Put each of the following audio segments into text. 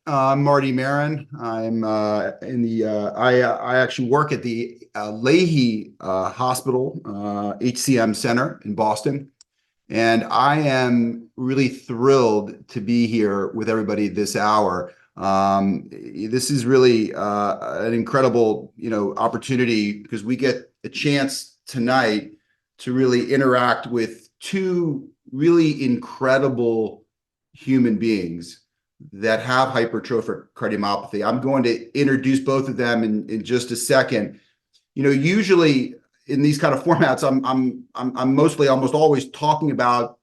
I'm Marty Maron. I'm I actually work at the Leahy Hospital HCM Center in Boston, and I am really thrilled to be here with everybody this hour. This is really an incredible, opportunity because we get a chance tonight to really interact with two really incredible human beings that have hypertrophic cardiomyopathy. I'm going to introduce both of them in just a second. Usually in these kind of formats, I'm mostly almost always talking about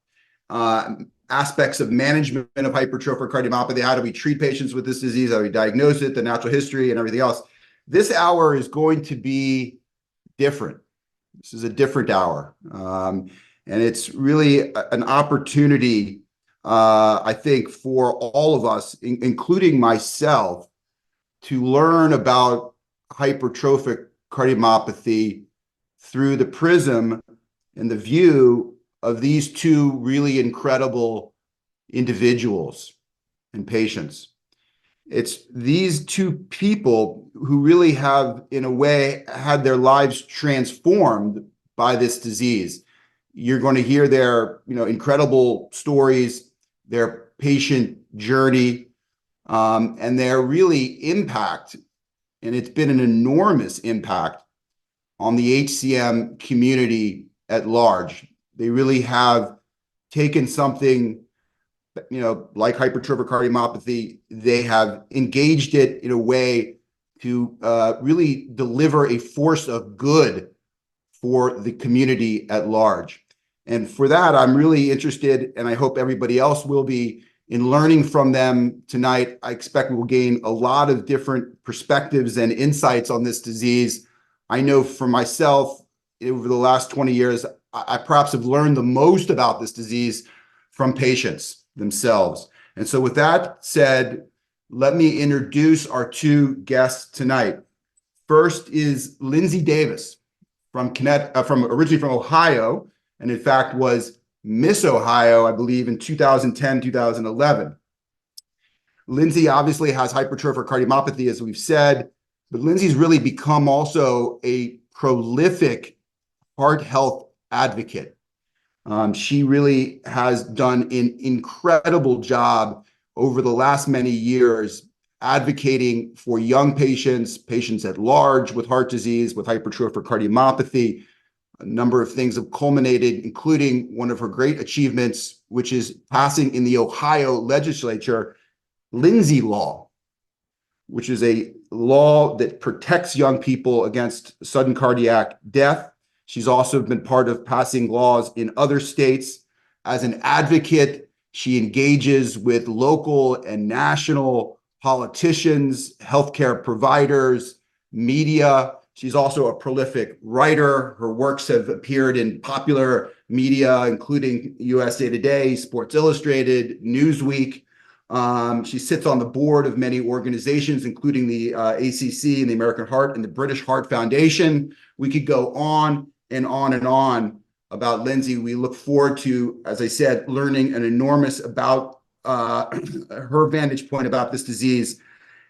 aspects of management of hypertrophic cardiomyopathy. How do we treat patients with this disease? How do we diagnose it, the natural history, and everything else. This hour is going to be different. This is a different hour. And it's really an opportunity, I think, for all of us, including myself, to learn about hypertrophic cardiomyopathy through the prism and the view of these two really incredible individuals and patients. It's these two people who really have, in a way, had their lives transformed by this disease. You're going to hear their, incredible stories, their patient journey, and their really impact. And it's been an enormous impact on the HCM community at large. They really have taken something, like hypertrophic cardiomyopathy. They have engaged it in a way to really deliver a force of good for the community at large. And for that, I'm really interested, and I hope everybody else will be, in learning from them tonight. I expect we'll gain a lot of different perspectives and insights on this disease. I know for myself, over the last 20 years, I perhaps have learned the most about this disease from patients themselves. And so with that said, let me introduce our two guests tonight. First is Lindsay Davis from originally from Ohio, and in fact was Miss Ohio, I believe, in 2010, 2011. Lindsay obviously has hypertrophic cardiomyopathy, as we've said, but Lindsay's really become also a prolific heart health advocate. She really has done an incredible job over the last many years advocating for young patients, patients at large with heart disease, with hypertrophic cardiomyopathy. A number of things have culminated, including one of her great achievements, which is passing in the Ohio legislature Lindsay Law, which is a law that protects young people against sudden cardiac death. She's also been part of passing laws in other states. As an advocate, she engages with local and national politicians, healthcare providers, media. She's also a prolific writer. Her works have appeared in popular media, including USA Today, Sports Illustrated, Newsweek. She sits on the board of many organizations, including the ACC and the American Heart and the British Heart Foundation. We could go on and on and on about Lindsay. We look forward to, as I said, learning an enormous about her vantage point about this disease.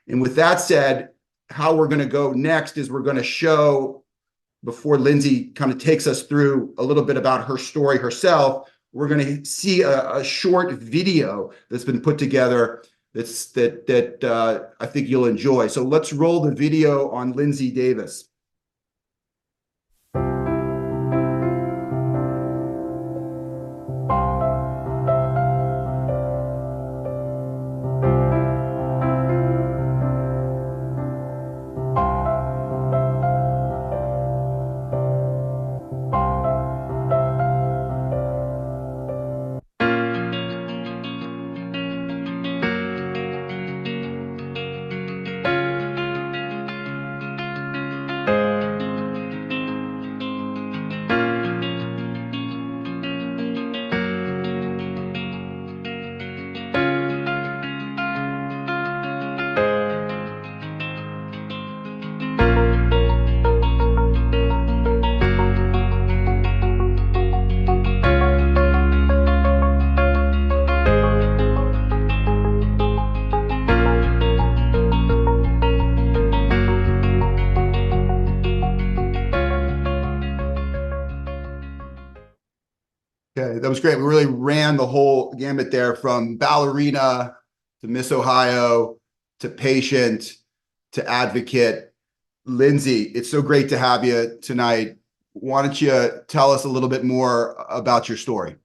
And with that said, how we're going to go next is we're going to show, before Lindsay kind of takes us through a little bit about her story herself, we're going to see a short video that's been put together that I think you'll enjoy. So let's roll the video on Lindsay Davis. Okay, that was great. We really ran the whole gamut there from ballerina to Miss Ohio to patient to advocate. Lindsay, it's so great to have you tonight. Why don't you tell us a little bit more about your story?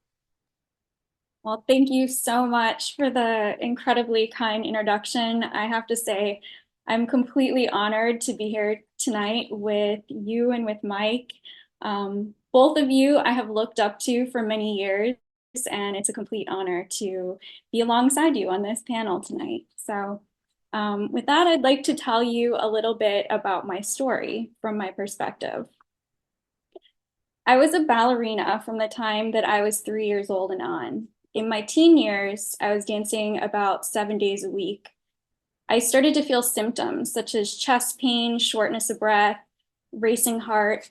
Well, thank you so much for the incredibly kind introduction. I have to say, I'm completely honored to be here tonight with you and with Mike. Both of you I have looked up to for many years, and it's a complete honor to be alongside you on this panel tonight. With that, I'd like to tell you a little bit about my story from my perspective. I was a ballerina from the time that I was 3 years old and on. In my teen years, I was dancing about 7 days a week. I started to feel symptoms such as chest pain, shortness of breath, racing heart,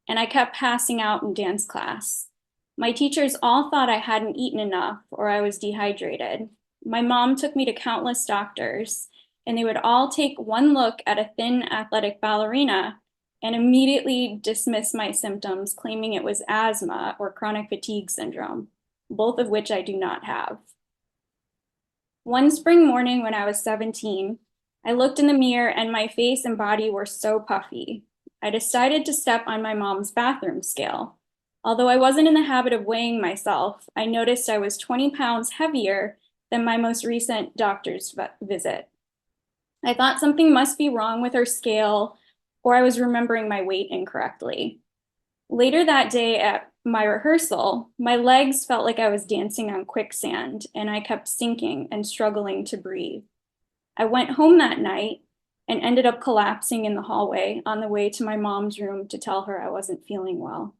and I kept passing out in dance class. My teachers all thought I hadn't eaten enough or I was dehydrated. My mom took me to countless doctors, and they would all take one look at a thin, athletic ballerina and immediately dismiss my symptoms, claiming it was asthma or chronic fatigue syndrome, both of which I do not have. One spring morning when I was 17, I looked in the mirror and my face and body were so puffy. I decided to step on my mom's bathroom scale. Although I wasn't in the habit of weighing myself, I noticed I was 20 pounds heavier than my most recent doctor's visit. I thought something must be wrong with her scale, or I was remembering my weight incorrectly. Later that day at my rehearsal, my legs felt like I was dancing on quicksand, and I kept sinking and struggling to breathe. I went home that night and ended up collapsing in the hallway on the way to my mom's room to tell her I wasn't feeling well.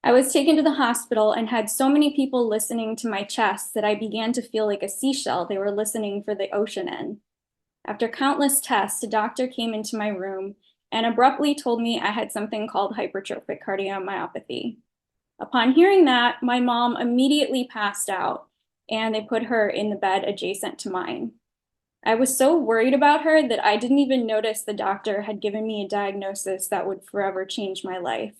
I was taken to the hospital and had so many people listening to my chest that I began to feel like a seashell they were listening for the ocean in. After countless tests, a doctor came into my room and abruptly told me I had something called hypertrophic cardiomyopathy. Upon hearing that, my mom immediately passed out and they put her in the bed adjacent to mine. I was so worried about her that I didn't even notice the doctor had given me a diagnosis that would forever change my life.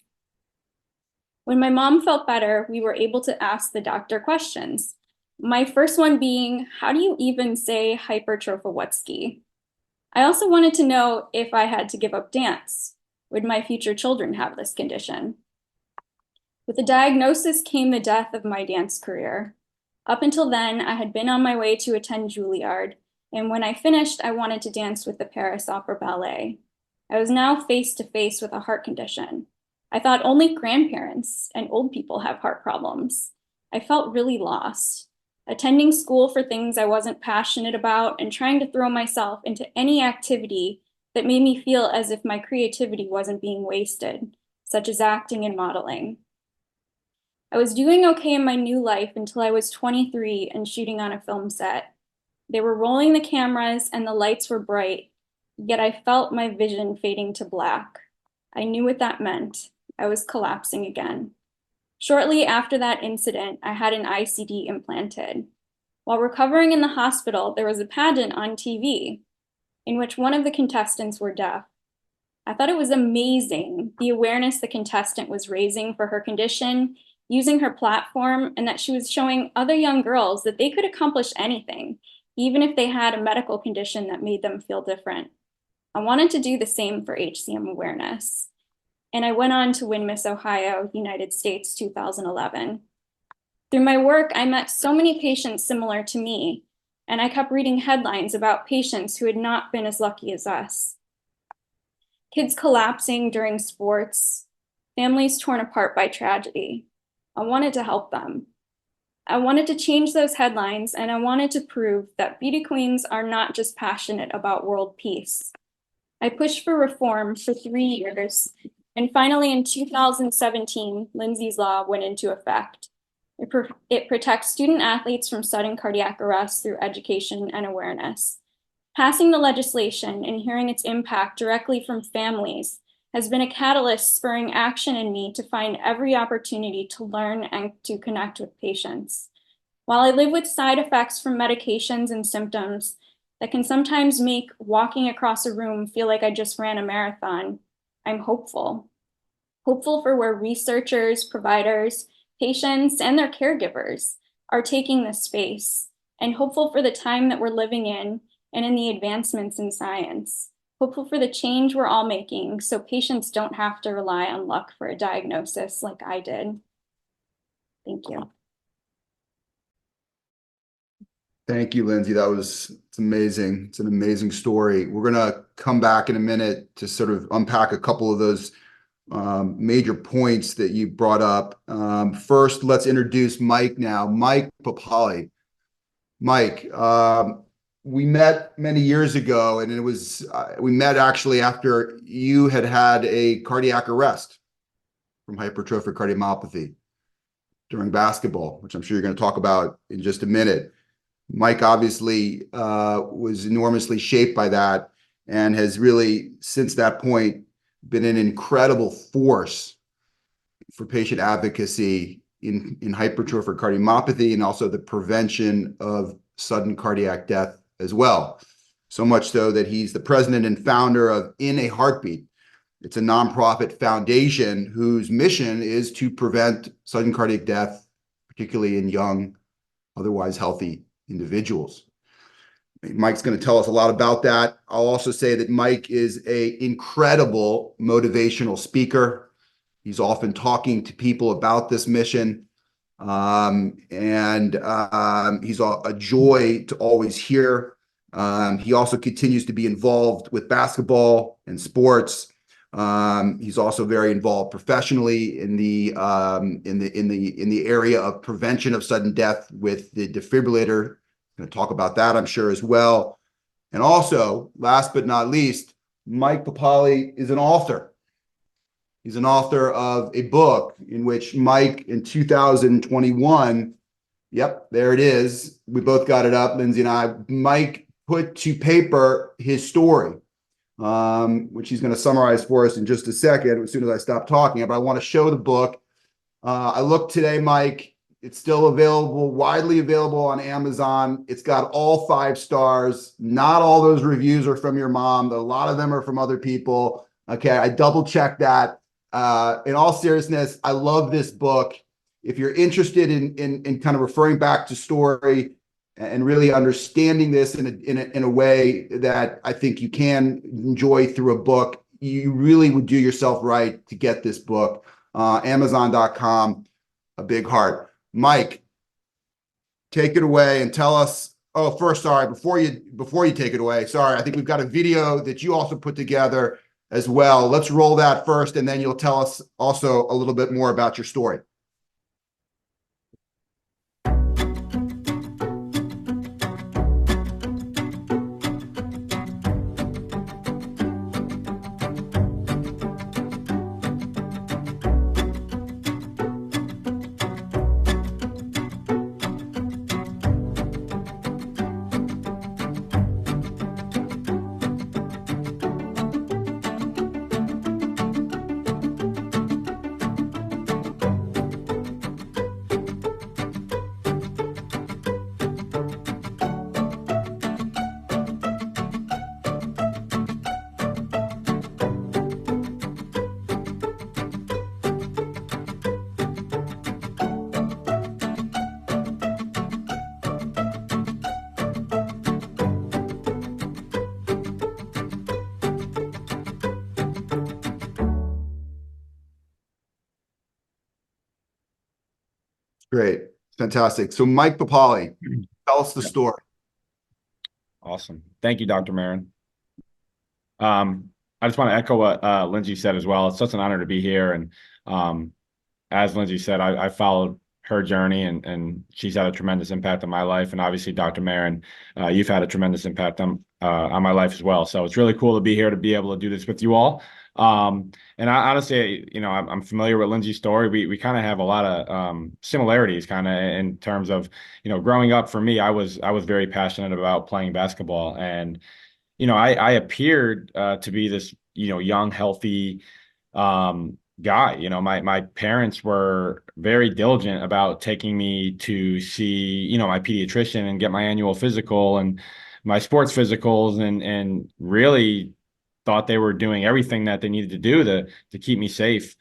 When my mom felt better, we were able to ask the doctor questions. My first one being, how do you even say hypertrophiewatski? I also wanted to know if I had to give up dance. Would my future children have this condition? With the diagnosis came the death of my dance career. Up until then, I had been on my way to attend Juilliard, and when I finished, I wanted to dance with the Paris Opera Ballet. I was now face to face with a heart condition. I thought only grandparents and old people have heart problems. I felt really lost. Attending school for things I wasn't passionate about and trying to throw myself into any activity that made me feel as if my creativity wasn't being wasted, such as acting and modeling. I was doing okay in my new life until I was 23 and shooting on a film set. They were rolling the cameras and the lights were bright, yet I felt my vision fading to black. I knew what that meant. I was collapsing again. Shortly after that incident, I had an ICD implanted. While recovering in the hospital, there was a pageant on TV in which one of the contestants were deaf. I thought it was amazing, the awareness the contestant was raising for her condition, using her platform, and that she was showing other young girls that they could accomplish anything, even if they had a medical condition that made them feel different. I wanted to do the same for HCM awareness. And I went on to win Miss Ohio, United States 2011. Through my work, I met so many patients similar to me, and I kept reading headlines about patients who had not been as lucky as us. Kids collapsing during sports, families torn apart by tragedy. I wanted to help them. I wanted to change those headlines, and I wanted to prove that beauty queens are not just passionate about world peace. I pushed for reform for 3 years, and finally in 2017, Lindsay's Law went into effect. It protects student athletes from sudden cardiac arrest through education and awareness. Passing the legislation and hearing its impact directly from families has been a catalyst spurring action in me to find every opportunity to learn and to connect with patients. While I live with side effects from medications and symptoms that can sometimes make walking across a room feel like I just ran a marathon, I'm hopeful. Hopeful for where researchers, providers, Patients and their caregivers are taking this space and hopeful for the time that we're living in and in the advancements in science. Hopeful for the change we're all making so patients don't have to rely on luck for a diagnosis like I did. Thank you. Thank you, Lindsay. It's amazing. It's an amazing story. We're going to come back in a minute to sort of unpack a couple of those major points that you brought up. First, let's introduce Mike now. Mike Papale. Mike, we met many years ago, and we met actually after you had a cardiac arrest from hypertrophic cardiomyopathy during basketball, which I'm sure you're going to talk about in just a minute. Mike obviously was enormously shaped by that and has really, since that point, been an incredible force for patient advocacy in hypertrophic cardiomyopathy and also the prevention of sudden cardiac death as well. So much so that he's the president and founder of In a Heartbeat. It's a nonprofit foundation whose mission is to prevent sudden cardiac death, particularly in young, otherwise healthy individuals. Mike's going to tell us a lot about that. I'll also say that Mike is an incredible motivational speaker. He's often talking to people about this mission. He's a joy to always hear. He also continues to be involved with basketball and sports. He's also very involved professionally in the area of prevention of sudden death with the defibrillator. Going to talk about that, I'm sure, as well. And also, last but not least, Mike Papale is an author. He's an author of a book in which Mike, in 2021, yep, there it is. We both got it up, Lindsay and I. Mike put to paper his story, which he's going to summarize for us in just a second, as soon as I stop talking. But I want to show the book. I looked today, Mike. It's still available, widely available on Amazon. It's got all 5 stars. Not all those reviews are from your mom. A lot of them are from other people. Okay, I double checked that. In all seriousness, I love this book. If you're interested in kind of referring back to story and really understanding this in a way that I think you can enjoy through a book, you really would do yourself right to get this book. Amazon.com, a big heart. Mike, take it away and tell us. Oh, first, sorry, before you take it away, sorry, I think we've got a video that you also put together as well. Let's roll that first, and then you'll tell us also a little bit more about your story. Great. Fantastic. So Mike Papale, tell us the story. Awesome. Thank you, Dr. Maron. I just want to echo what Lindsay said as well. It's such an honor to be here. And as Lindsay said, I followed her journey and she's had a tremendous impact on my life. And obviously, Dr. Maron, you've had a tremendous impact on my life as well. So it's really cool to be here to be able to do this with you all. And I honestly, I'm familiar with Lindsay's story. We kind of have a lot of similarities kind of in terms of, growing up for me, I was very passionate about playing basketball. And, I appeared to be this, young, healthy guy. My parents were very diligent about taking me to see, my pediatrician and get my annual physical and my sports physicals and really thought they were doing everything that they needed to do to keep me safe.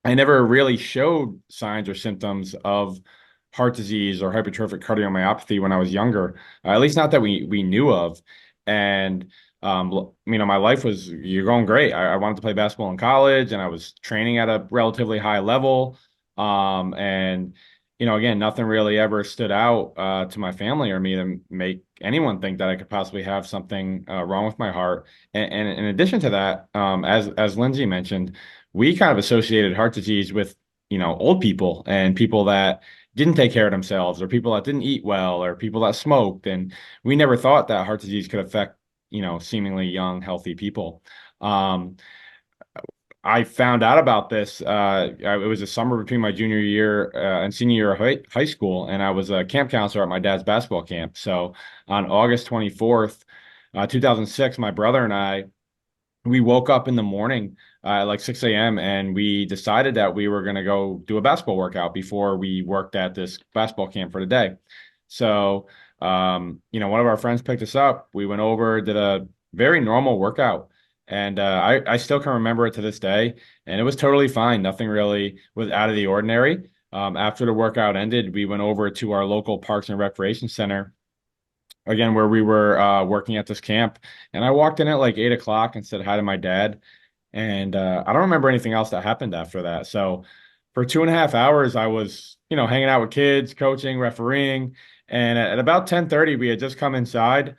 I never really showed signs or symptoms of heart disease or hypertrophic cardiomyopathy when I was younger, at least not that we knew of. And my life was you're going great. I wanted to play basketball in college, and I was training at a relatively high level. And again, nothing really ever stood out to my family or me to make anyone think that I could possibly have something wrong with my heart. And in addition to that, as Lindsay mentioned, we kind of associated heart disease with, old people and people that didn't take care of themselves, or people that didn't eat well, or people that smoked. And we never thought that heart disease could affect, seemingly young, healthy people. Um, I found out about this. It was a summer between my junior year and senior year of high school, and I was a camp counselor at my dad's basketball camp. So on August 24th, 2006, my brother and I, we woke up in the morning at like 6 a.m. and we decided that we were going to go do a basketball workout before we worked at this basketball camp for the day. So, one of our friends picked us up. We went over, did a very normal workout. And I still can remember it to this day. And it was totally fine. Nothing really was out of the ordinary. After the workout ended, we went over to our local Parks and Recreation Center, again, where we were working at this camp. And I walked in at like 8 o'clock and said hi to my dad. And I don't remember anything else that happened after that. So for 2.5 hours, I was, hanging out with kids, coaching, refereeing. And at about 10:30, we had just come inside.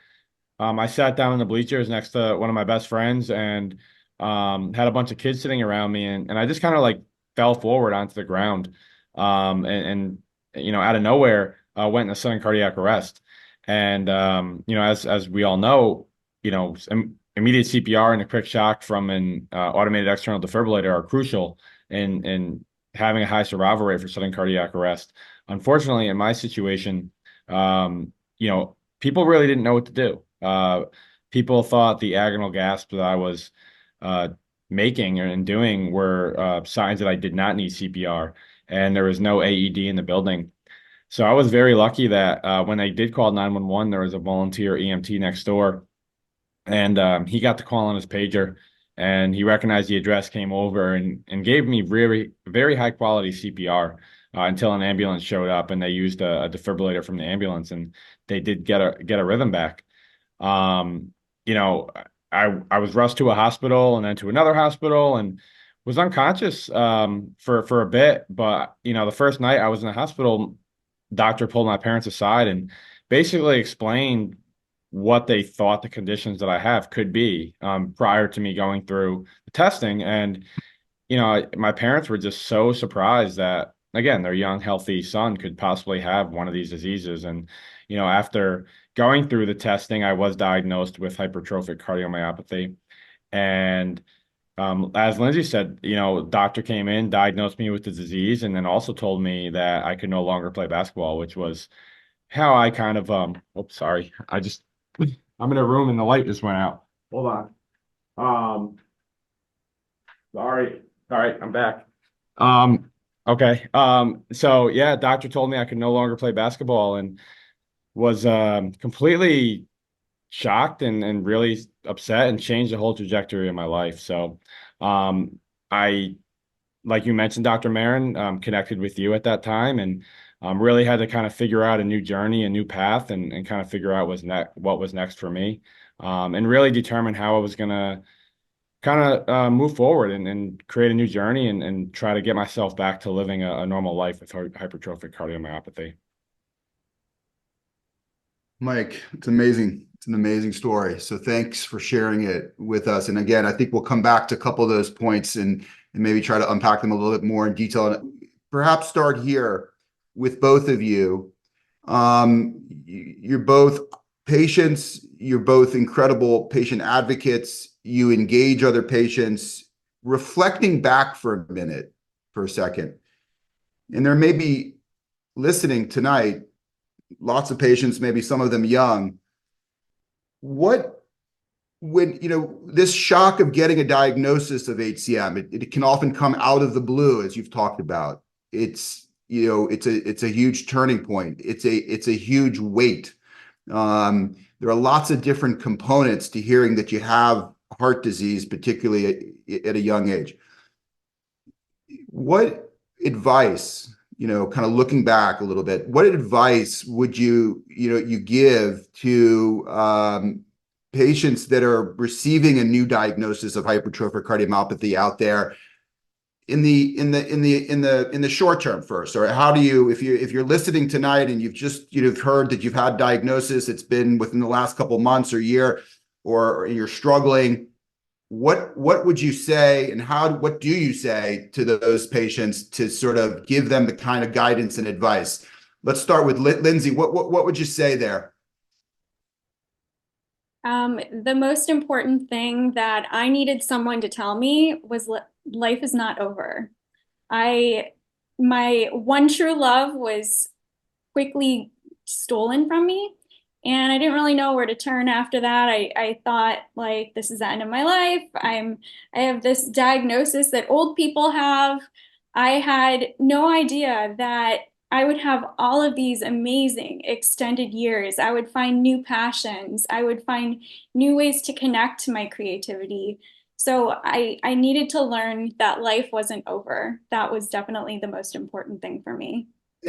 I sat down in the bleachers next to one of my best friends and had a bunch of kids sitting around me. And I just kind of like fell forward onto the ground. Out of nowhere, went into sudden cardiac arrest. And, as we all know, immediate CPR and a quick shock from an automated external defibrillator are crucial in having a high survival rate for sudden cardiac arrest. Unfortunately, in my situation, people really didn't know what to do. People thought the agonal gasp that I was making and doing were signs that I did not need CPR, and there was no AED in the building. So I was very lucky that when I did call 911, there was a volunteer EMT next door, and he got the call on his pager, and he recognized the address, came over, and gave me very, very high quality CPR until an ambulance showed up, and they used a defibrillator from the ambulance, and they did get a rhythm back. Um, you know, I was rushed to a hospital and then to another hospital and was unconscious for a bit. But the first night I was in the hospital, doctor pulled my parents aside and basically explained what they thought the conditions that I have could be prior to me going through the testing. And my parents were just so surprised that, again, their young, healthy son could possibly have one of these diseases. And, after going through the testing, I was diagnosed with hypertrophic cardiomyopathy. And as Lindsay said, doctor came in, diagnosed me with the disease, and then also told me that I could no longer play basketball, which was how I kind of, oops, sorry. I'm in a room and the light just went out. Hold on. Sorry. All right, I'm back. Okay. So yeah, doctor told me I could no longer play basketball and was completely shocked and really upset and changed the whole trajectory of my life. So I, like you mentioned, Dr. Maron, connected with you at that time and really had to kind of figure out a new journey, a new path, and kind of figure out what was next for me, and really determine how I was going to kind of move forward and create a new journey and try to get myself back to living a normal life with hypertrophic cardiomyopathy. Mike, it's amazing. It's an amazing story. So thanks for sharing it with us. And again, I think we'll come back to a couple of those points and maybe try to unpack them a little bit more in detail. And perhaps start here with both of you. You're both patients. You're both incredible patient advocates. You engage other patients. Reflecting back for a second, and there may be listening tonight, lots of patients, maybe some of them young. When this shock of getting a diagnosis of HCM, it can often come out of the blue, as you've talked about. It's a huge turning point. It's a huge weight. There are lots of different components to hearing that you have heart disease, particularly at a young age. what advice, kind of looking back a little bit, what advice would you give to patients that are receiving a new diagnosis of hypertrophic cardiomyopathy out there in the short term first? Or how do you, if you're listening tonight and you've heard that you've had diagnosis, it's been within the last couple months or year, or you're struggling, what would you say, and what do you say to those patients to sort of give them the kind of guidance and advice? Let's start with Lindsay. What would you say there? The most important thing that I needed someone to tell me was life is not over. My one true love was quickly stolen from me, and I didn't really know where to turn after that. I thought, like, this is the end of my life. I have this diagnosis that old people have. I had no idea that I would have all of these amazing extended years. I would find new passions. I would find new ways to connect to my creativity. So I needed to learn that life wasn't over. That was definitely the most important thing for me.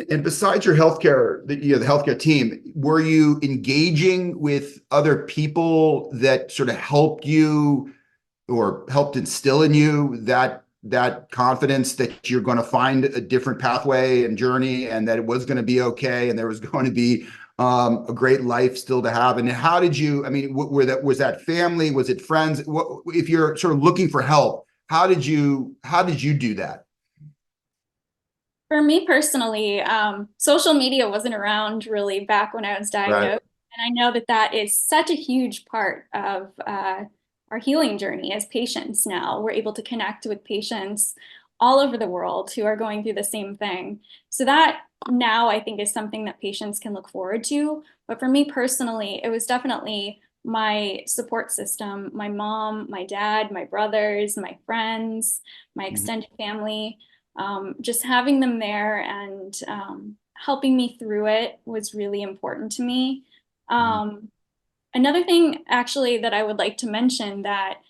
And besides your healthcare, the healthcare team, were you engaging with other people that sort of helped you or helped instill in you that confidence that you're going to find a different pathway and journey, and that it was going to be okay, and there was going to be a great life still to have? And how did you? I mean, was that family? Was it friends? If you're sort of looking for help, how did you do that? For me personally, social media wasn't around really back when I was Right. diagnosed. And I know that that is such a huge part of our healing journey as patients now. We're able to connect with patients all over the world who are going through the same thing. So that now I think is something that patients can look forward to. But for me personally, it was definitely my support system, my mom, my dad, my brothers, my friends, my Mhm. extended family. Just having them there and helping me through it was really important to me. Mhm. Um, Another thing, actually, that I would like to mention that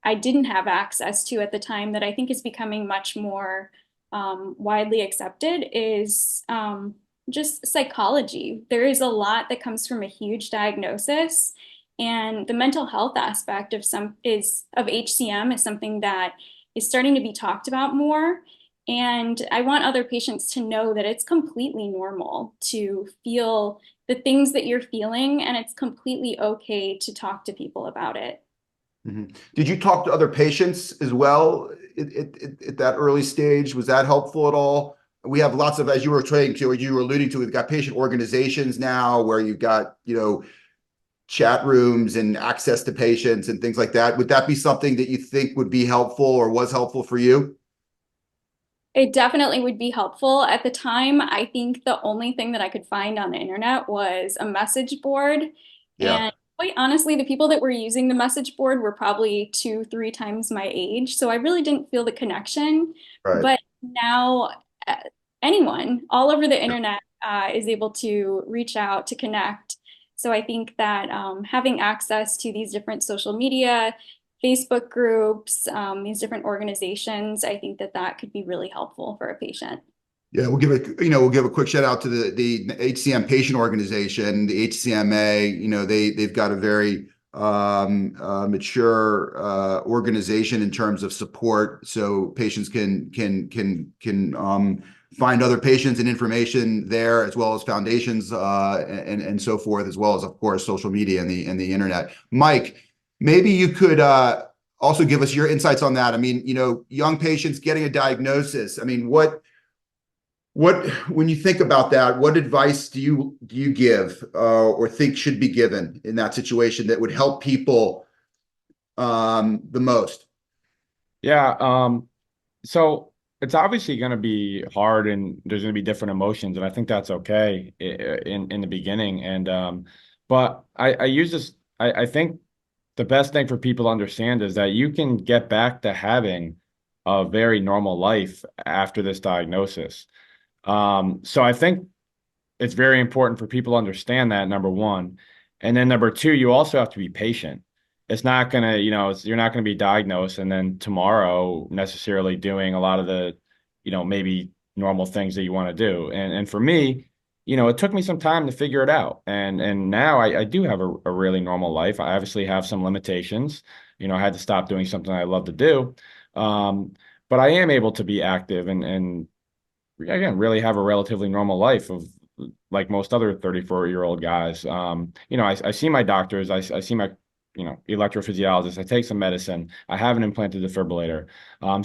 I didn't have access to at the time that I think is becoming much more widely accepted is just psychology. There is a lot that comes from a huge diagnosis, and the mental health aspect of HCM is something that is starting to be talked about more. And I want other patients to know that it's completely normal to feel the things that you're feeling, and it's completely okay to talk to people about it. Mhm. Did you talk to other patients as well at that early stage? Was that helpful at all? We have lots of, as you were trying to, or you were alluding to, we've got patient organizations now where you've got, chat rooms and access to patients and things like that. Would that be something that you think would be helpful or was helpful for you? It definitely would be helpful. At the time, I think the only thing that I could find on the internet was a message board. Yeah, And quite honestly, the people that were using the message board were probably two, three times my age. So I really didn't feel the connection. right. But now, uh, anyone all over the internet is able to reach out to connect. So I think that having access to these different social media, Facebook groups, these different organizations, I think that that could be really helpful for a patient. Yeah, we'll give a quick shout out to the HCM patient organization, the HCMA. They've got a very mature organization in terms of support, so patients can find other patients and information there, as well as foundations and so forth, as well as, of course, social media and the internet. Mike, maybe you could also give us your insights on that. I mean, young patients getting a diagnosis. I mean, when you think about that, what advice do you give or think should be given in that situation that would help people the most? Yeah. So it's obviously going to be hard, and there's going to be different emotions, and I think that's okay in the beginning. And but I use this. I think the best thing for people to understand is that you can get back to having a very normal life after this diagnosis. So I think it's very important for people to understand that, number one. And then number two, you also have to be patient. It's not gonna, you're not gonna be diagnosed and then tomorrow necessarily doing a lot of the maybe normal things that you want to do. And for me, it took me some time to figure it out. And now I do have a really normal life. I obviously have some limitations. I had to stop doing something I love to do. Um, but I am able to be active and again, really have a relatively normal life of like most other 34-year-old guys. I see my doctors, I see my, electrophysiologist, I take some medicine, I have an implanted defibrillator.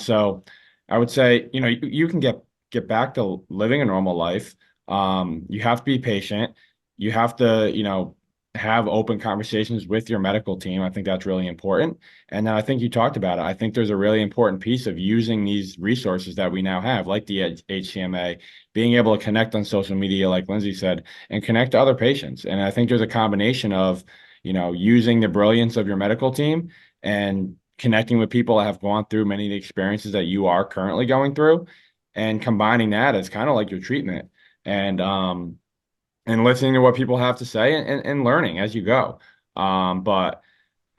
So I would say, you can get back to living a normal life. You have to be patient. You have to, have open conversations with your medical team. I think that's really important. And then I think you talked about it. I think there's a really important piece of using these resources that we now have, like the HCMA, being able to connect on social media, like Lindsay said, and connect to other patients. And I think there's a combination of, using the brilliance of your medical team and connecting with people that have gone through many of the experiences that you are currently going through, and combining that as kind of like your treatment. And listening to what people have to say and learning as you go. But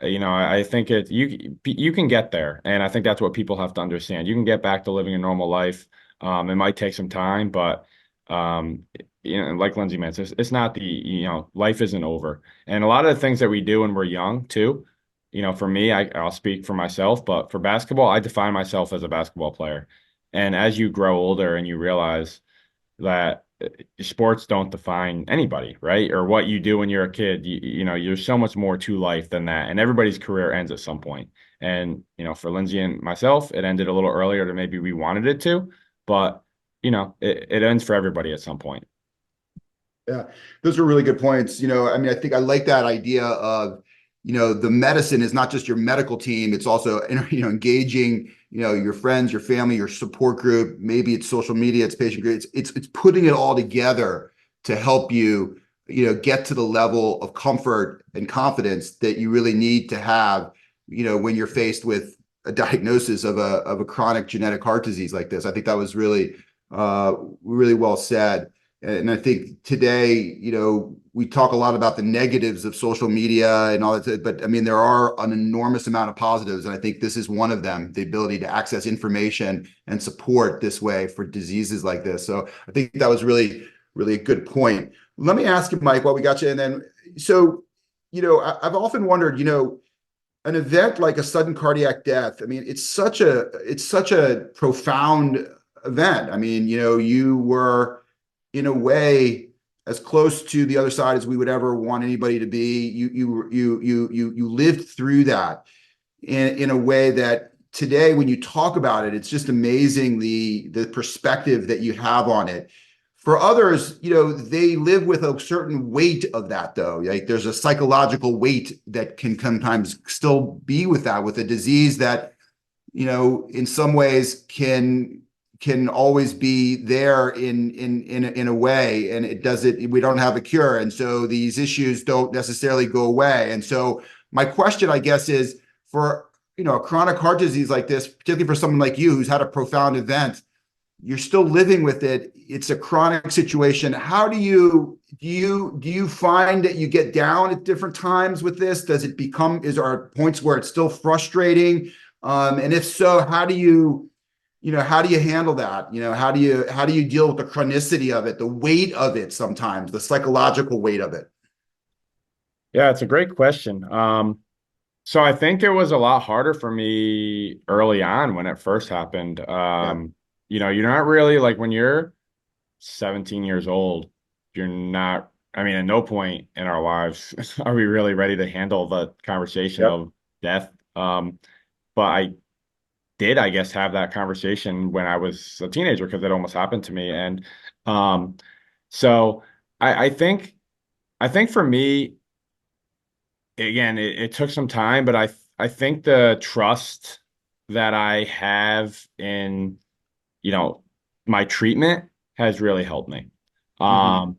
I think you can get there, and I think that's what people have to understand. You can get back to living a normal life. It might take some time, but um, like Lindsay mentioned, it's not life isn't over. And a lot of the things that we do when we're young too. For me, I'll speak for myself, but for basketball, I define myself as a basketball player. And as you grow older and you realize that sports don't define anybody, right? Or what you do when you're a kid. You're so much more to life than that. And everybody's career ends at some point. And, for Lindsay and myself, it ended a little earlier than maybe we wanted it to, but it ends for everybody at some point. Yeah, those are really good points. I mean, I think I like that idea of, the medicine is not just your medical team. It's also, engaging, your friends, your family, your support group. Maybe it's social media, it's patient group. It's putting it all together to help you, get to the level of comfort and confidence that you really need to have, when you're faced with a diagnosis of a chronic genetic heart disease like this. I think that was really, really well said. And I think today, we talk a lot about the negatives of social media and all that, but I mean, there are an enormous amount of positives. And I think this is one of them, the ability to access information and support this way for diseases like this. So I think that was really, really a good point. Let me ask you, Mike, while we got you. And then, so, I've often wondered, an event like a sudden cardiac death, I mean, it's such a profound event. I mean, you were, in a way, as close to the other side as we would ever want anybody to be. You lived through that in a way that today, when you talk about it, it's just amazing the perspective that you have on it. For others, they live with a certain weight of that, though. Like there's a psychological weight that can sometimes still be with that, with a disease that, in some ways can always be there in a way, and we don't have a cure, and so these issues don't necessarily go away. And so my question, I guess, is for a chronic heart disease like this, particularly for someone like you who's had a profound event, you're still living with it. It's a chronic situation. How do you find that you get down at different times with this? Does it is there points where it's still frustrating? And if so, how do you handle that? How do you deal with the chronicity of it, the weight of it, sometimes the psychological weight of it? Yeah, it's a great question. So I think it was a lot harder for me early on when it first happened. Yeah. You're not really like when you're 17 years old, you're not, I mean, at no point in our lives are we really ready to handle the conversation Yep. of death. But I did, I guess, have that conversation when I was a teenager because it almost happened to me. And so I think for me, again, it took some time, but I think the trust that I have in, my treatment has really helped me. Mm-hmm. Um,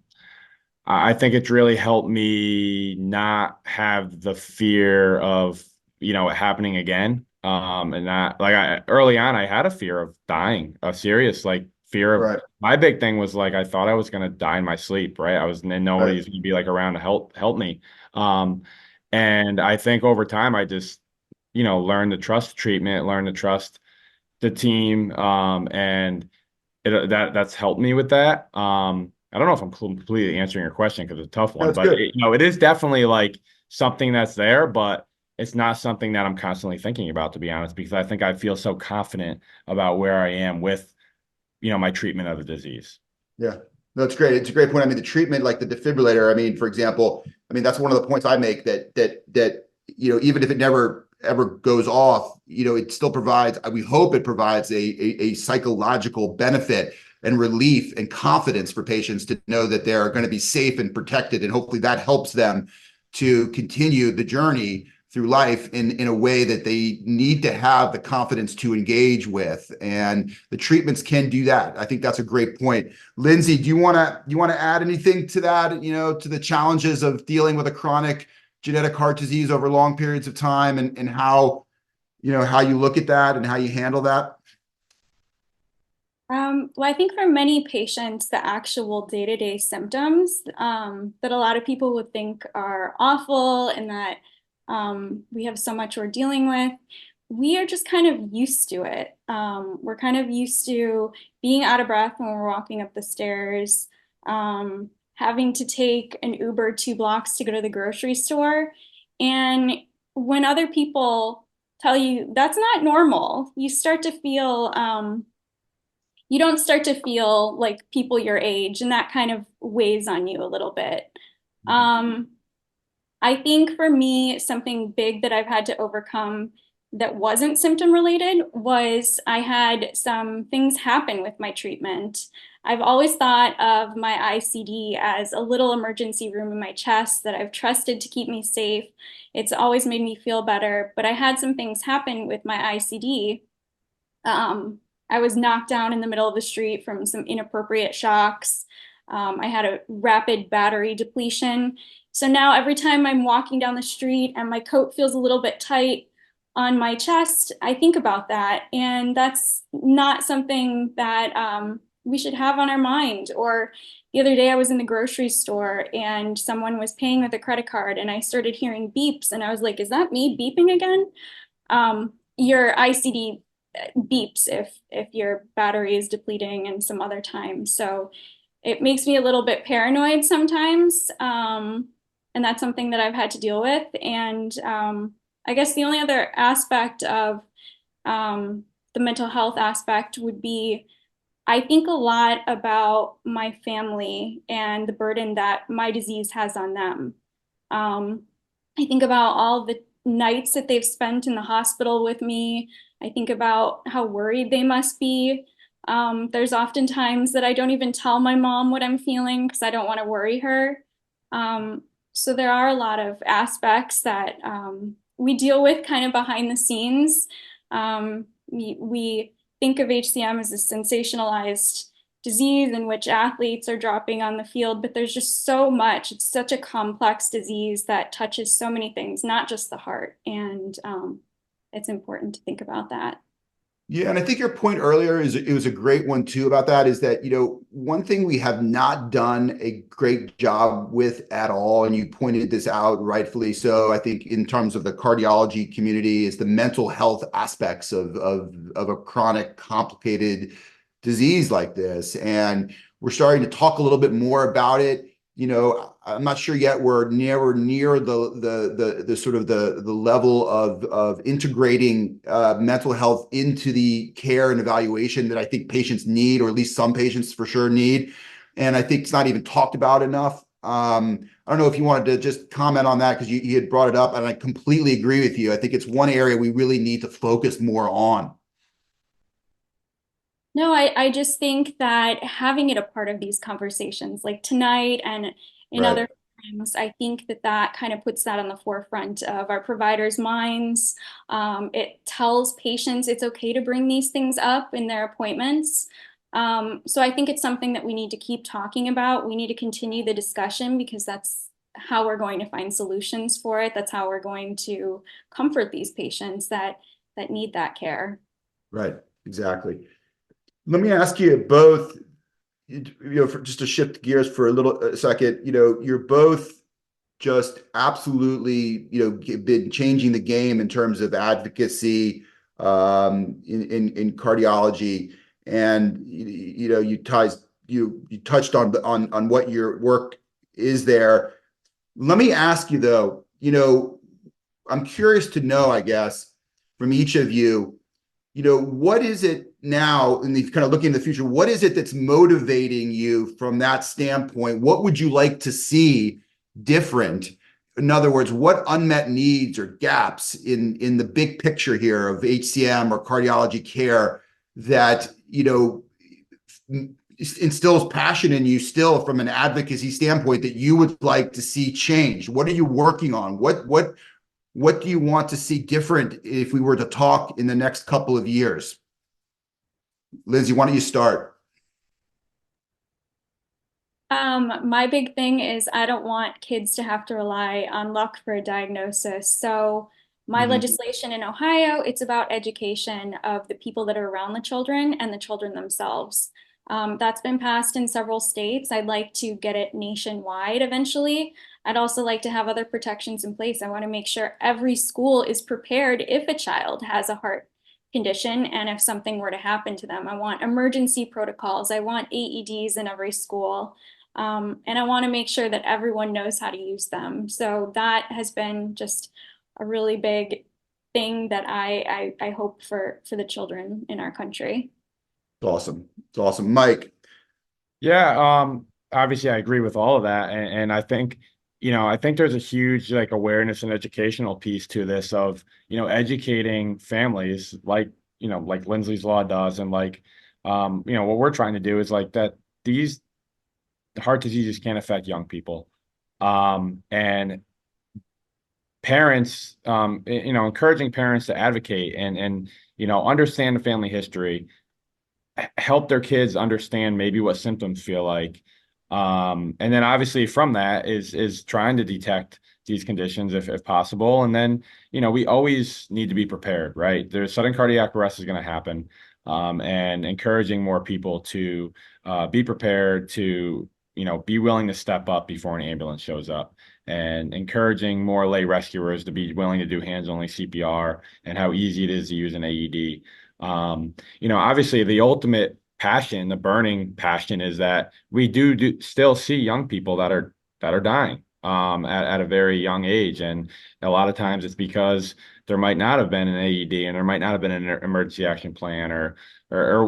I think it's really helped me not have the fear of, it happening again. And that like early on, I had a fear of dying, a serious like fear of Right. my big thing was like I thought I was gonna die in my sleep, right? And Right. nobody's gonna be like around to help me. Um, and I think over time I just, learned to trust treatment, learned to trust the team, and that's helped me with that. I don't know if I'm completely answering your question because it's a tough No, one, it's but good. it is definitely like something that's there, but it's not something that I'm constantly thinking about, to be honest, because I think I feel so confident about where I am with, my treatment of the disease. Yeah, that's great. It's a great point. I mean, the treatment, like the defibrillator, I mean, for example, I mean, that's one of the points I make that even if it never ever goes off, it still provides, we hope it provides a psychological benefit and relief and confidence for patients to know that they're going to be safe and protected. And hopefully that helps them to continue the journey through life in a way that they need to have the confidence to engage with. And the treatments can do that. I think that's a great point. Lindsay, do you want to add anything to that, to the challenges of dealing with a chronic genetic heart disease over long periods of time, and how, how you look at that and how you handle that? Well, I think for many patients, the actual day-to-day symptoms that a lot of people would think are awful and that we have so much we're dealing with, we are just kind of used to it. We're kind of used to being out of breath when we're walking up the stairs, having to take an Uber 2 blocks to go to the grocery store. And when other people tell you that's not normal, you don't start to feel like people your age, and that kind of weighs on you a little bit. Um, I think for me, something big that I've had to overcome that wasn't symptom related was I had some things happen with my treatment. I've always thought of my ICD as a little emergency room in my chest that I've trusted to keep me safe. It's always made me feel better, but I had some things happen with my ICD. I was knocked down in the middle of the street from some inappropriate shocks. I had a rapid battery depletion. So now every time I'm walking down the street and my coat feels a little bit tight on my chest, I think about that. And that's not something that we should have on our mind. Or the other day I was in the grocery store and someone was paying with a credit card and I started hearing beeps and I was like, is that me beeping again? Your ICD beeps if your battery is depleting and some other time. So it makes me a little bit paranoid sometimes. And that's something that I've had to deal with. And I guess the only other aspect of the mental health aspect would be I think a lot about my family and the burden that my disease has on them. Um, I think about all the nights that they've spent in the hospital with me. I think about how worried they must be. There's often times that I don't even tell my mom what I'm feeling because I don't want to worry her. Um, so there are a lot of aspects that we deal with kind of behind the scenes. We think of HCM as a sensationalized disease in which athletes are dropping on the field, but there's just so much. It's such a complex disease that touches so many things, not just the heart. And it's important to think about that. Yeah, and I think your point earlier it was a great one too about that, is that, one thing we have not done a great job with at all, and you pointed this out rightfully so, I think in terms of the cardiology community, is the mental health aspects of a chronic, complicated disease like this. And we're starting to talk a little bit more about it. I'm not sure yet we're near the sort of the level of integrating mental health into the care and evaluation that I think patients need, or at least some patients for sure need. And I think it's not even talked about enough. I don't know if you wanted to just comment on that, because you had brought it up, and I completely agree with you. I think it's one area we really need to focus more on. No, I just think that having it a part of these conversations, like tonight and in Right. other times, I think that that kind of puts that on the forefront of our providers' minds. It tells patients it's okay to bring these things up in their appointments. So I think it's something that we need to keep talking about. We need to continue the discussion because that's how we're going to find solutions for it. That's how we're going to comfort these patients that need that care. Right. Exactly. Let me ask you both, for just to shift gears for a second, you're both just absolutely, been changing the game in terms of advocacy in cardiology. and you touched on what your work is there. Let me ask you though, I'm curious to know, I guess, from each of you, what is it now, and kind of looking in the future, what is it that's motivating you from that standpoint? What would you like to see different? In other words, what unmet needs or gaps in the big picture here of HCM or cardiology care that, instills passion in you still from an advocacy standpoint that you would like to see change? What are you working on? What do you want to see different if we were to talk in the next couple of years? Lindsay, why don't you start? My big thing is I don't want kids to have to rely on luck for a diagnosis. So my legislation in Ohio, it's about education of the people that are around the children and the children themselves. That's been passed in several states. I'd like to get it nationwide eventually. I'd also like to have other protections in place. I want to make sure every school is prepared if a child has a heart condition and if something were to happen to them. I want emergency protocols. I want AEDs in every school. And I want to make sure that everyone knows how to use them. So that has been just a really big thing that I hope for the children in our country. It's awesome. It's awesome. Mike. Yeah, obviously I agree with all of that. And I think, I think there's a huge like awareness and educational piece to this of, educating families like Lindsay's Law does. And what we're trying to do is like that these heart diseases can affect young people. And parents, encouraging parents to advocate and understand the family history, help their kids understand maybe what symptoms feel like. And then obviously from that is trying to detect these conditions if possible. And then, we always need to be prepared, right? There's sudden cardiac arrest is going to happen. And encouraging more people to be prepared to, be willing to step up before an ambulance shows up, and encouraging more lay rescuers to be willing to do hands-only CPR and how easy it is to use an AED. Obviously the ultimate passion, the burning passion is that we do still see young people that are dying at a very young age. And a lot of times it's because there might not have been an AED and there might not have been an emergency action plan or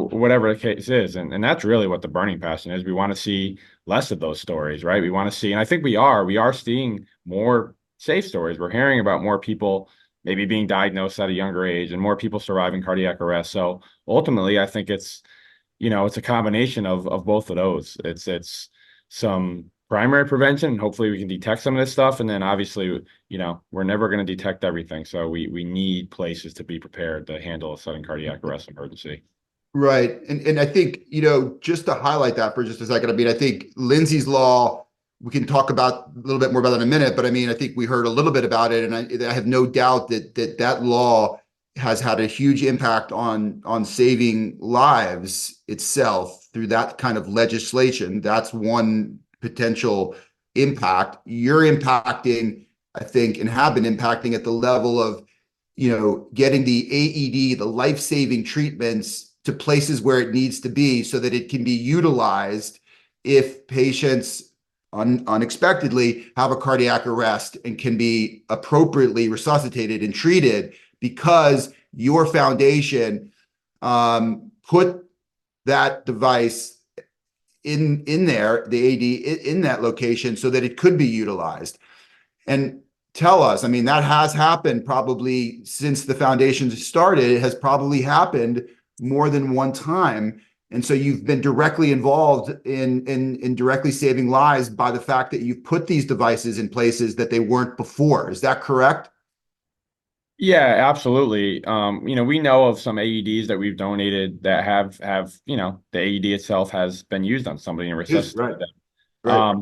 whatever the case is. And that's really what the burning passion is. We want to see less of those stories, right? We want to see, and I think we are seeing more safe stories. We're hearing about more people maybe being diagnosed at a younger age and more people surviving cardiac arrest. So ultimately, I think it's a combination of both of those. It's some primary prevention, and hopefully we can detect some of this stuff. And then obviously, we're never going to detect everything. So we need places to be prepared to handle a sudden cardiac arrest emergency. Right. And I think, just to highlight that for just a second, I think Lindsay's Law, we can talk about a little bit more about that in a minute, but I think we heard a little bit about it, and I have no doubt that law has had a huge impact on saving lives itself through that kind of legislation. That's one potential impact. You're impacting, I think, and have been impacting at the level of, getting the AED, the life-saving treatments to places where it needs to be so that it can be utilized if patients unexpectedly have a cardiac arrest and can be appropriately resuscitated and treated, because your foundation put that device in there, the AED in that location, so that it could be utilized. And tell us, that has happened probably since the foundation started. It has probably happened more than one time. And so you've been directly involved in directly saving lives by the fact that you've put these devices in places that they weren't before. Is that correct? Yeah, absolutely. We know of some AEDs that we've donated that have, the AED itself has been used on somebody and resuscitated them. Right.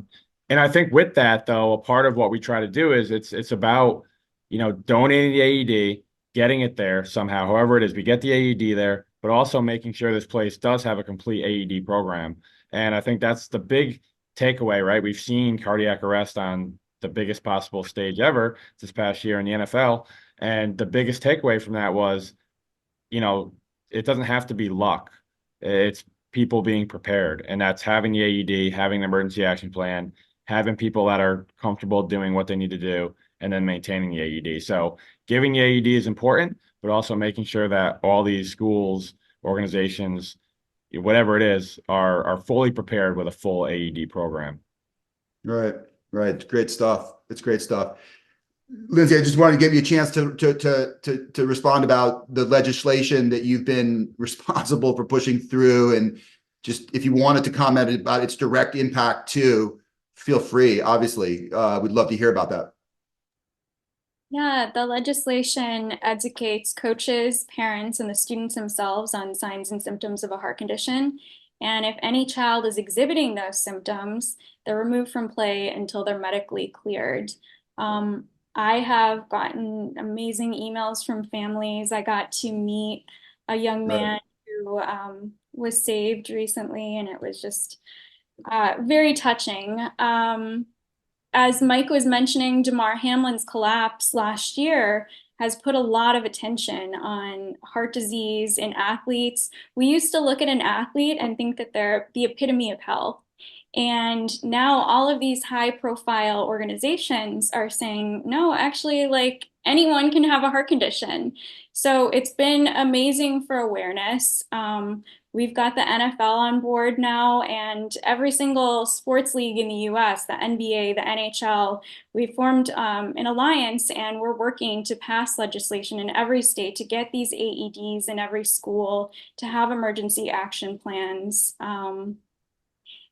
And I think with that, though, a part of what we try to do is it's about, donating the AED, getting it there somehow, however it is, we get the AED there, but also making sure this place does have a complete AED program. And I think that's the big takeaway, right? We've seen cardiac arrest on the biggest possible stage ever this past year in the NFL. And the biggest takeaway from that was, it doesn't have to be luck. It's people being prepared, and that's having the AED, having the emergency action plan, having people that are comfortable doing what they need to do, and then maintaining the AED. So giving the AED is important, but also making sure that all these schools, organizations, whatever it is, are fully prepared with a full AED program. Right, right. It's great stuff. It's great stuff. Lindsay, I just wanted to give you a chance to respond about the legislation that you've been responsible for pushing through, and just if you wanted to comment about its direct impact too, feel free. Obviously, we'd love to hear about that. Yeah, the legislation educates coaches, parents, and the students themselves on signs and symptoms of a heart condition. And if any child is exhibiting those symptoms, they're removed from play until they're medically cleared. I have gotten amazing emails from families. I got to meet a young Right. man who was saved recently, and it was just very touching. As Mike was mentioning, Damar Hamlin's collapse last year has put a lot of attention on heart disease in athletes. We used to look at an athlete and think that they're the epitome of health. And now all of these high profile organizations are saying, no, actually, like anyone can have a heart condition. So it's been amazing for awareness. We've got the NFL on board now, and every single sports league in the US, the NBA, the NHL, we formed an alliance, and we're working to pass legislation in every state to get these AEDs in every school, to have emergency action plans. And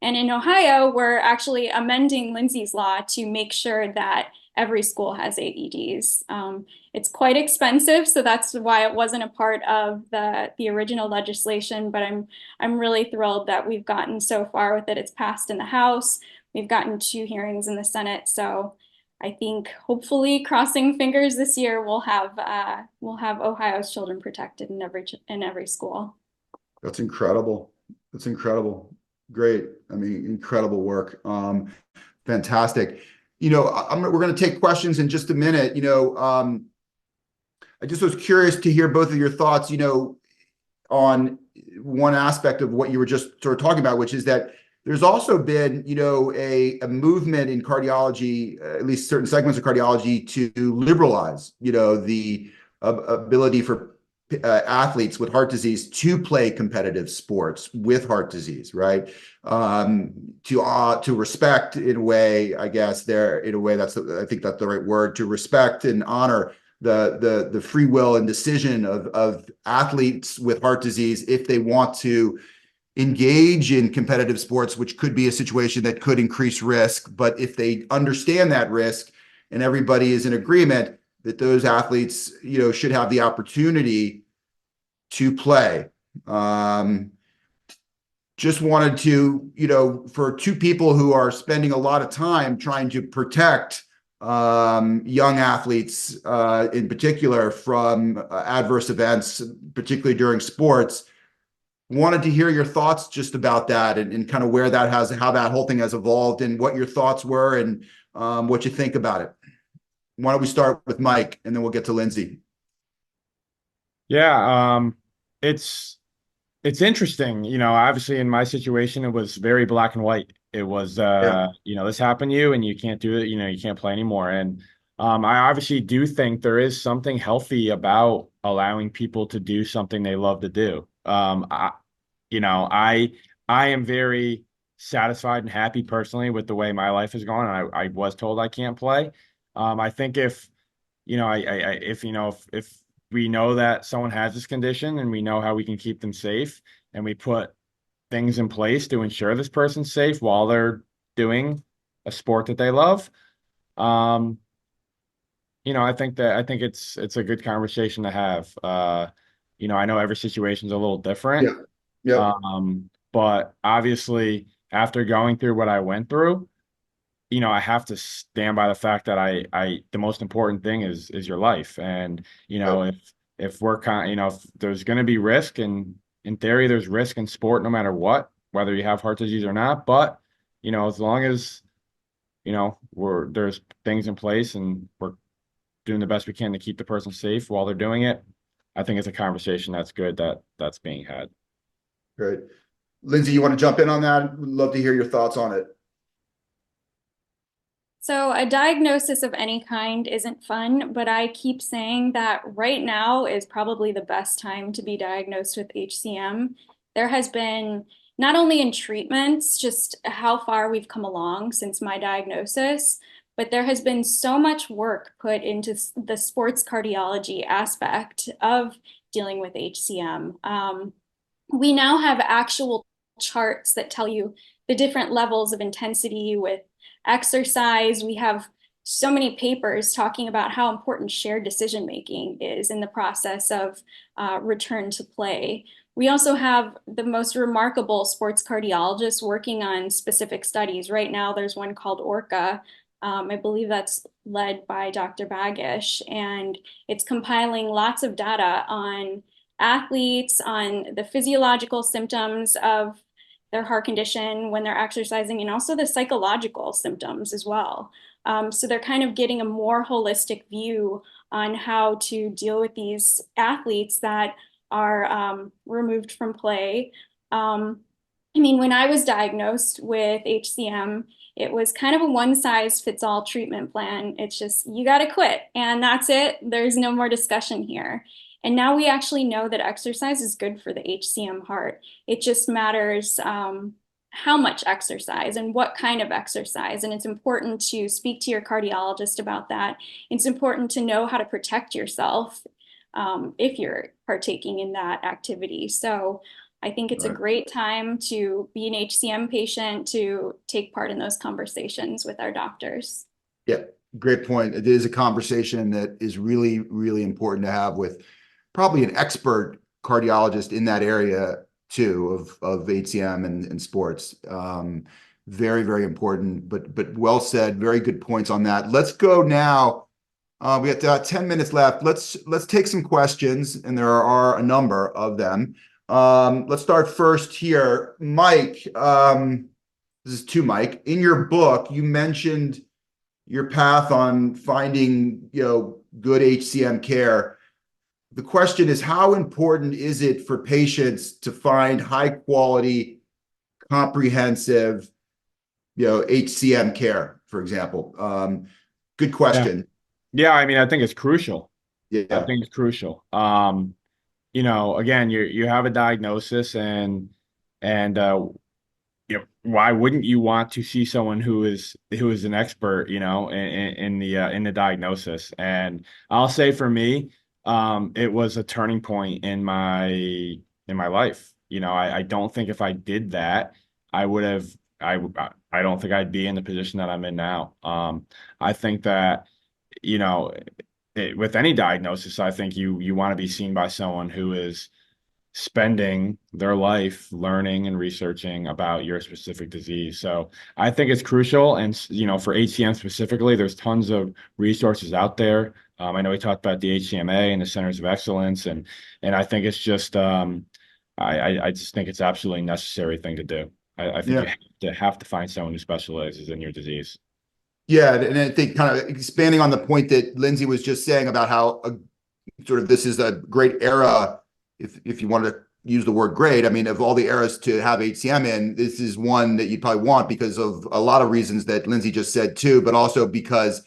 in Ohio, we're actually amending Lindsay's law to make sure that every school has AEDs. It's quite expensive, so that's why it wasn't a part of the original legislation, but I'm really thrilled that we've gotten so far with it. It's passed in the House. We've gotten 2 hearings in the Senate, so I think hopefully, crossing fingers, this year we'll have Ohio's children protected in every school. That's incredible. That's incredible. Great. I mean, incredible work. Fantastic. We're going to take questions in just a minute. I just was curious to hear both of your thoughts, on one aspect of what you were just sort of talking about, which is that there's also been, a movement in cardiology, at least certain segments of cardiology, to liberalize, the ability for athletes with heart disease to play competitive sports with heart disease, right? To respect, in a way, I guess I think that's the right word, to respect and honor the free will and decision of athletes with heart disease if they want to engage in competitive sports, which could be a situation that could increase risk. But if they understand that risk and everybody is in agreement that those athletes, should have the opportunity to play. Just wanted to, for 2 people who are spending a lot of time trying to protect young athletes, in particular, from adverse events, particularly during sports, wanted to hear your thoughts just about that, and kind of how that whole thing has evolved, and what your thoughts were, and what you think about it. Why don't we start with Mike, and then we'll get to Lindsay. Yeah, it's interesting. Obviously in my situation, it was very black and white. It was, Yeah. this happened to you and you can't do it, you can't play anymore. And I obviously do think there is something healthy about allowing people to do something they love to do. I am very satisfied and happy personally with the way my life is going. I was told I can't play. I think if if we know that someone has this condition and we know how we can keep them safe, and we put things in place to ensure this person's safe while they're doing a sport that they love. I think it's a good conversation to have. I know every situation's a little different. Yeah. Yeah. But obviously after going through what I went through, I have to stand by the fact that the most important thing is your life. And, if we're if there's going to be risk, and in theory, there's risk in sport, no matter what, whether you have heart disease or not. But, as long as, there's things in place and we're doing the best we can to keep the person safe while they're doing it, I think it's a conversation that's good that's being had. Great. Lindsay, you want to jump in on that? We'd love to hear your thoughts on it. So a diagnosis of any kind isn't fun, but I keep saying that right now is probably the best time to be diagnosed with HCM. There has been, not only in treatments, just how far we've come along since my diagnosis, but there has been so much work put into the sports cardiology aspect of dealing with HCM. We now have actual charts that tell you the different levels of intensity with exercise. We have so many papers talking about how important shared decision making is in the process of return to play. We also have the most remarkable sports cardiologists working on specific studies. Right now, there's one called ORCA. I believe that's led by Dr. Bagish, and it's compiling lots of data on athletes, on the physiological symptoms of their heart condition when they're exercising, and also the psychological symptoms as well. So they're kind of getting a more holistic view on how to deal with these athletes that are removed from play. I mean, when I was diagnosed with HCM, it was kind of a one size fits all treatment plan. It's just, you got to quit, and that's it. There's no more discussion here. And now we actually know that exercise is good for the HCM heart. It just matters how much exercise and what kind of exercise. And it's important to speak to your cardiologist about that. It's important to know how to protect yourself if you're partaking in that activity. So I think it's a great time to be an HCM patient, to take part in those conversations with our doctors. Yeah, great point. It is a conversation that is really, really important to have with probably an expert cardiologist in that area too of HCM and sports. Very, very important, but well said. Very good points on that. Let's go now. We got 10 minutes left. Let's take some questions, and there are a number of them. Let's start first here. Mike, this is to Mike. In your book, you mentioned your path on finding, good HCM care. The question is, how important is it for patients to find high quality, comprehensive, HCM care, for example? Good question. Yeah, I mean, I think it's crucial. Yeah. I think it's crucial. Again, you have a diagnosis, and why wouldn't you want to see someone who is an expert, in the diagnosis? And I'll say for me, it was a turning point in my life. I don't think if I did that, I don't think I'd be in the position that I'm in now. I think that, with any diagnosis, I think you want to be seen by someone who is spending their life learning and researching about your specific disease. So I think it's crucial. And, for HCM specifically, there's tons of resources out there. I know we talked about the HCMA and the Centers of Excellence, and I think it's just, I just think it's absolutely necessary thing to do. I think you have to find someone who specializes in your disease. Yeah, and I think kind of expanding on the point that Lindsay was just saying about how this is a great era, if you want to use the word great, I mean, of all the eras to have HCM in, this is one that you'd probably want because of a lot of reasons that Lindsay just said too, but also because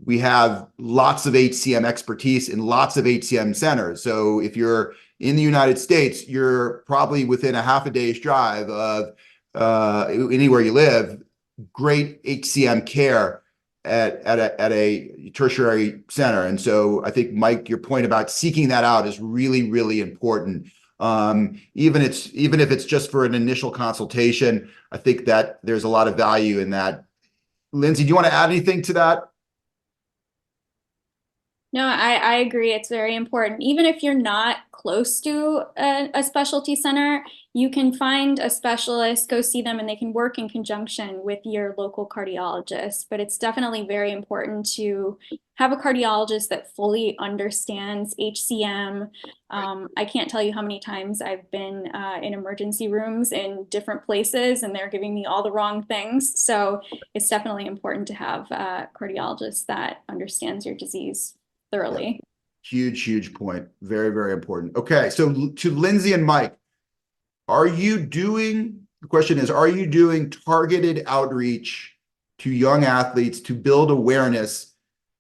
we have lots of HCM expertise in lots of HCM centers. So if you're in the United States, you're probably within a half a day's drive of anywhere you live, great HCM care at a tertiary center. And so I think, Mike, your point about seeking that out is really, really important. Even if it's just for an initial consultation, I think that there's a lot of value in that. Lindsay, do you want to add anything to that? No, I agree. It's very important. Even if you're not close to a specialty center, you can find a specialist, go see them, and they can work in conjunction with your local cardiologist. But it's definitely very important to have a cardiologist that fully understands HCM. I can't tell you how many times I've been in emergency rooms in different places, and they're giving me all the wrong things. So it's definitely important to have a cardiologist that understands your disease thoroughly. Huge point. Very, very important. Okay, so to Lindsay and Mike, the question is, are you doing targeted outreach to young athletes to build awareness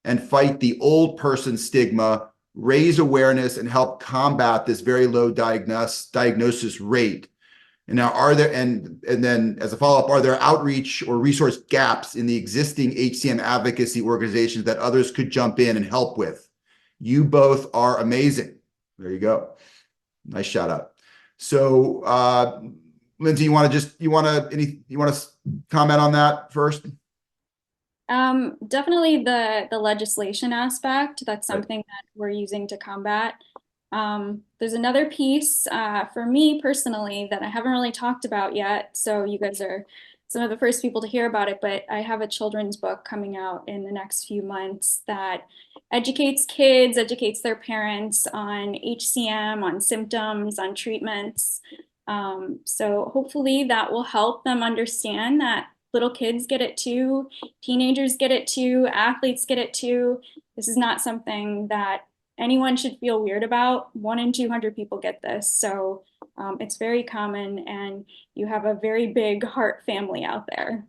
and fight the old person stigma, raise awareness, and help combat this very low diagnosis rate? And now, and then as a follow-up, are there outreach or resource gaps in the existing HCM advocacy organizations that others could jump in and help with? You both are amazing. There you go. Nice shout out. So, Lindsay, you want to comment on that first? Definitely the legislation aspect. That's Right. something that we're using to combat. There's another piece for me personally that I haven't really talked about yet. So you guys are some of the first people to hear about it, but I have a children's book coming out in the next few months that educates kids, educates their parents on HCM, on symptoms, on treatments. So hopefully that will help them understand that little kids get it too, teenagers get it too, athletes get it too. This is not something that anyone should feel weird about. 1 in 200 people get this. So it's very common, and you have a very big heart family out there.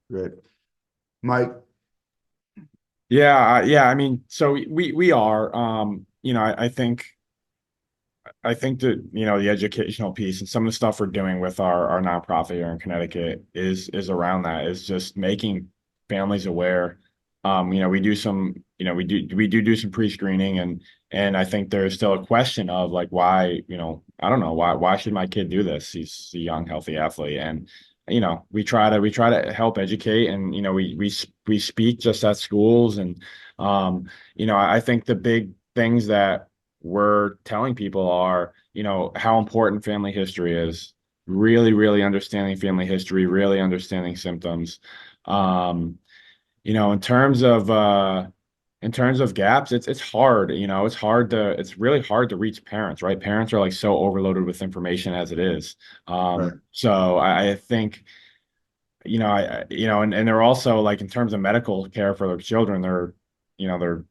Great. Mike? Yeah, yeah. I mean, so we are, I think that, the educational piece and some of the stuff we're doing with our nonprofit here in Connecticut is around that, is just making families aware. We do some, we do some pre-screening, and I think there's still a question of like, why, I don't know, why should my kid do this? He's a young, healthy athlete. And, we try to help educate, and, we speak just at schools. And, I think the big things that we're telling people are, how important family history is, really, really understanding family history, really understanding symptoms. In terms of gaps, it's hard, it's really hard to reach parents, right? Parents are like so overloaded with information as it is. Right. So I think, and they're also like, in terms of medical care for their children, they're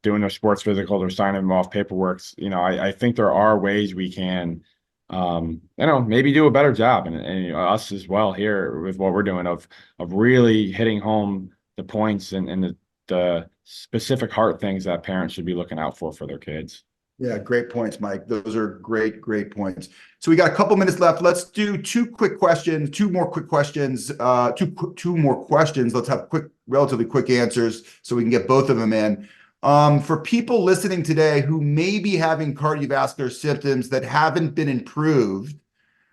doing their sports physical, they're signing them off paperwork. I think there are ways we can, maybe do a better job, and us as well here with what we're doing of really hitting home the points and the specific heart things that parents should be looking out for their kids. Yeah, great points, Mike. Those are great points. So we got a couple minutes left. Let's do two more quick questions. Two more questions. Let's have relatively quick answers so we can get both of them in. For people listening today who may be having cardiovascular symptoms that haven't been improved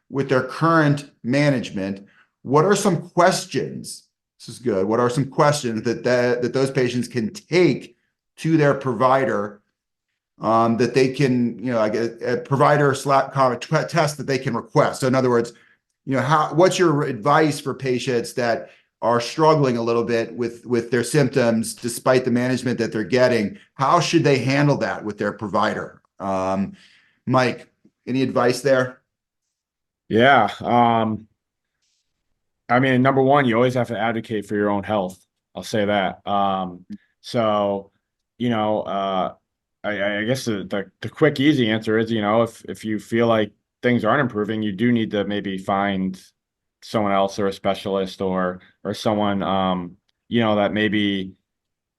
with their current management, what are some questions? This is good. What are some questions that those patients can take to their provider, that they can, a provider test that they can request? So in other words, what's your advice for patients that are struggling a little bit with their symptoms despite the management that they're getting? How should they handle that with their provider? Mike, any advice there? Yeah. I mean, number one, you always have to advocate for your own health. I'll say that. So, I guess the quick, easy answer is, if you feel like things aren't improving, you do need to maybe find someone else, or a specialist, or someone, that maybe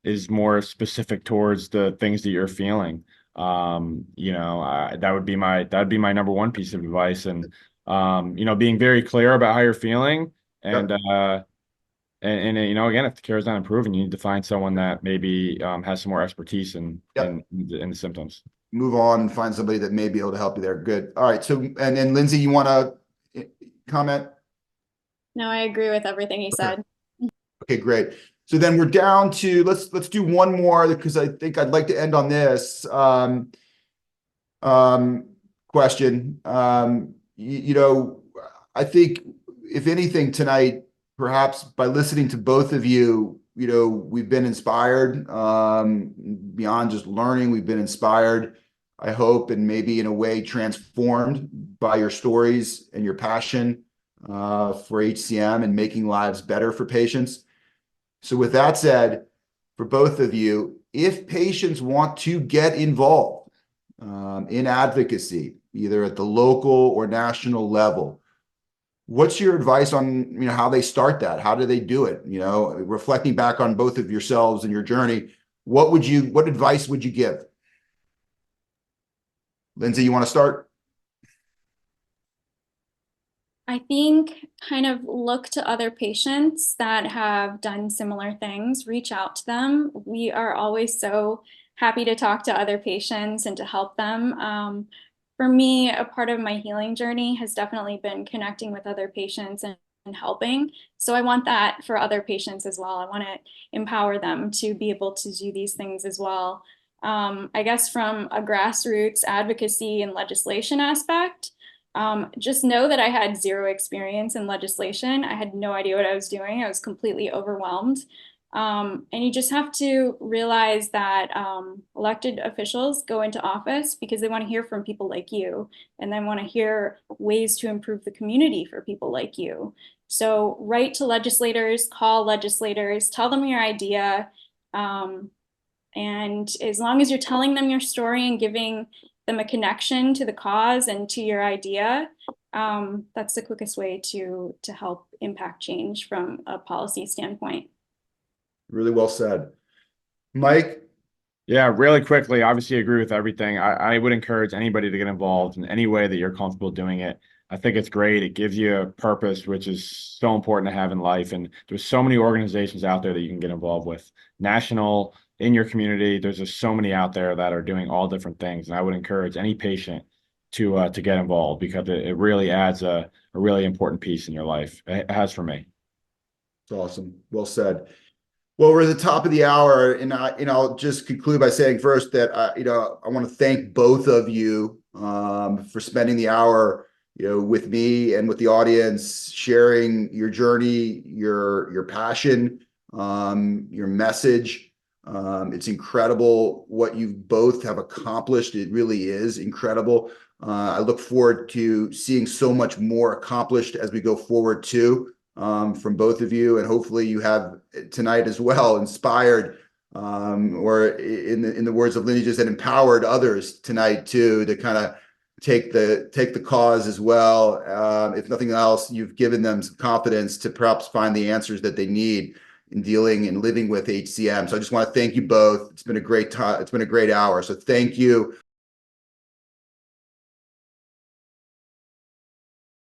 is more specific towards the things that you're feeling. That would be my number one piece of advice. And, being very clear about how you're feeling. And, Yep. Again, if the care is not improving, you need to find someone that maybe has some more expertise in Yep. in the symptoms. Move on and find somebody that may be able to help you there. Good. All right. So, and then Lindsay, you want to comment? No, I agree with everything he said. Okay, great. So then we're down to, let's do one more, because I think I'd like to end on this question. I think if anything tonight, perhaps by listening to both of you, we've been inspired, beyond just learning, we've been inspired, I hope, and maybe in a way transformed by your stories and your passion for HCM and making lives better for patients. So with that said, for both of you, if patients want to get involved in advocacy, either at the local or national level, What's your advice on, how they start that? How do they do it? Reflecting back on both of yourselves and your journey, what advice would you give? Lindsay, you want to start? I think kind of look to other patients that have done similar things, reach out to them. We are always so happy to talk to other patients and to help them. For me, a part of my healing journey has definitely been connecting with other patients and helping. So I want that for other patients as well. I want to empower them to be able to do these things as well. I guess from a grassroots advocacy and legislation aspect, just know that I had zero experience in legislation. I had no idea what I was doing. I was completely overwhelmed. And you just have to realize that elected officials go into office because they want to hear from people like you, and they want to hear ways to improve the community for people like you. So write to legislators, call legislators, tell them your idea. And as long as you're telling them your story and giving them a connection to the cause and to your idea, that's the quickest way to help impact change from a policy standpoint. Really well said. Mike? Yeah, really quickly, obviously agree with everything. I would encourage anybody to get involved in any way that you're comfortable doing it. I think it's great. It gives you a purpose, which is so important to have in life. And there's so many organizations out there that you can get involved with. National, in your community, there's just so many out there that are doing all different things. And I would encourage any patient to get involved, because it really adds a really important piece in your life. It has for me. It's awesome. Well said. Well, we're at the top of the hour, and I'll just conclude by saying first that I want to thank both of you for spending the hour, with me and with the audience, sharing your journey, your passion, your message. It's incredible what you both have accomplished. It really is incredible. I look forward to seeing so much more accomplished as we go forward too. From both of you, and hopefully you have tonight as well inspired, or in the words of Lindsay just said, empowered others tonight too, to kind of take the cause as well. If nothing else, you've given them some confidence to perhaps find the answers that they need in dealing and living with HCM. So I just want to thank you both. It's been a great time. It's been a great hour. So thank you.